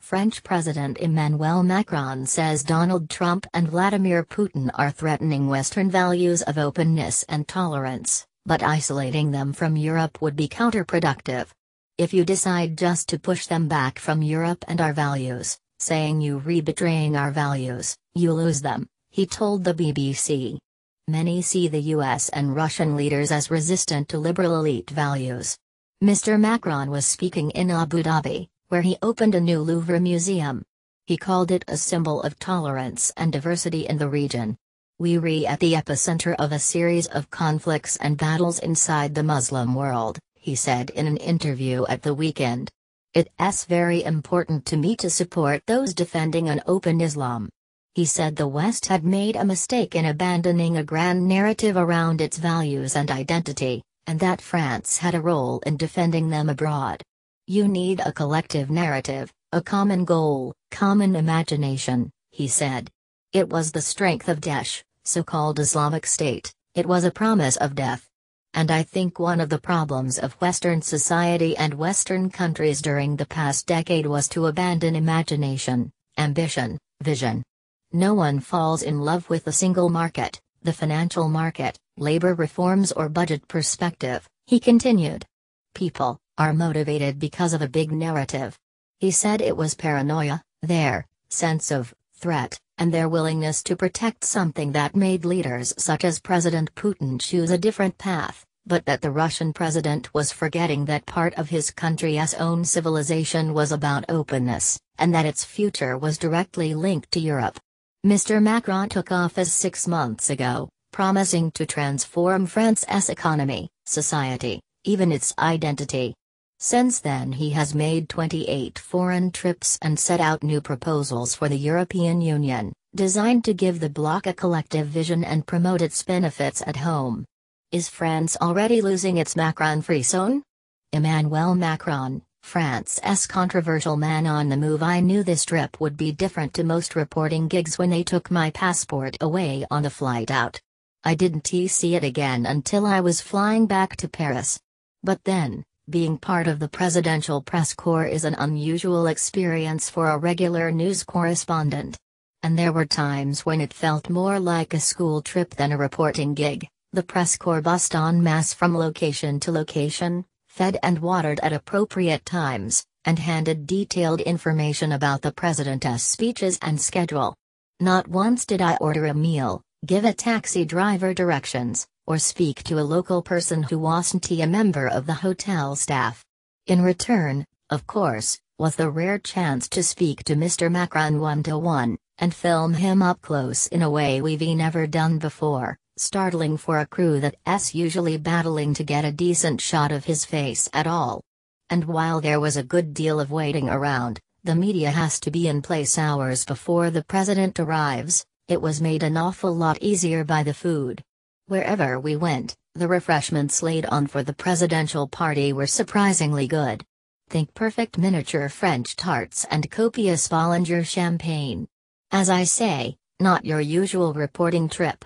French President Emmanuel Macron says Donald Trump and Vladimir Putin are threatening Western values of openness and tolerance, but isolating them from Europe would be counterproductive. If you decide just to push them back from Europe and our values, saying you betraying our values, you lose them, he told the BBC. Many see the US and Russian leaders as resistant to liberal elite values. Mr. Macron was speaking in Abu Dhabi, where he opened a new Louvre museum. He called it a symbol of tolerance and diversity in the region. We're at the epicenter of a series of conflicts and battles inside the Muslim world, he said in an interview at the weekend. It's very important to me to support those defending an open Islam. He said the West had made a mistake in abandoning a grand narrative around its values and identity, and that France had a role in defending them abroad. You need a collective narrative, a common goal, common imagination, he said. It was the strength of Daesh, so-called Islamic State, it was a promise of death. And I think one of the problems of Western society and Western countries during the past decade was to abandon imagination, ambition, vision. No one falls in love with the single market, the financial market, labor reforms or budget perspective, he continued. People are motivated because of a big narrative. He said it was paranoia, their sense of threat, and their willingness to protect something that made leaders such as President Putin choose a different path, but that the Russian president was forgetting that part of his country's own civilization was about openness, and that its future was directly linked to Europe. Mr. Macron took office 6 months ago, promising to transform France's economy, society, even its identity. Since then he has made 28 foreign trips and set out new proposals for the European Union, designed to give the bloc a collective vision and promote its benefits at home. Is France already losing its Macron-free zone? Emmanuel Macron, France's controversial man on the move. I knew this trip would be different to most reporting gigs when they took my passport away on the flight out. I didn't see it again until I was flying back to Paris. But then, being part of the presidential press corps is an unusual experience for a regular news correspondent. And there were times when it felt more like a school trip than a reporting gig. The press corps bussed en masse from location to location, fed and watered at appropriate times, and handed detailed information about the president's speeches and schedule. Not once did I order a meal, give a taxi driver directions, or speak to a local person who wasn't a member of the hotel staff. In return, of course, was the rare chance to speak to Mr. Macron one-to-one, and film him up close in a way we've never done before, startling for a crew that's usually battling to get a decent shot of his face at all. And while there was a good deal of waiting around, the media has to be in place hours before the president arrives, it was made an awful lot easier by the food. Wherever we went, the refreshments laid on for the presidential party were surprisingly good. Think perfect miniature French tarts and copious Bollinger champagne. As I say, not your usual reporting trip.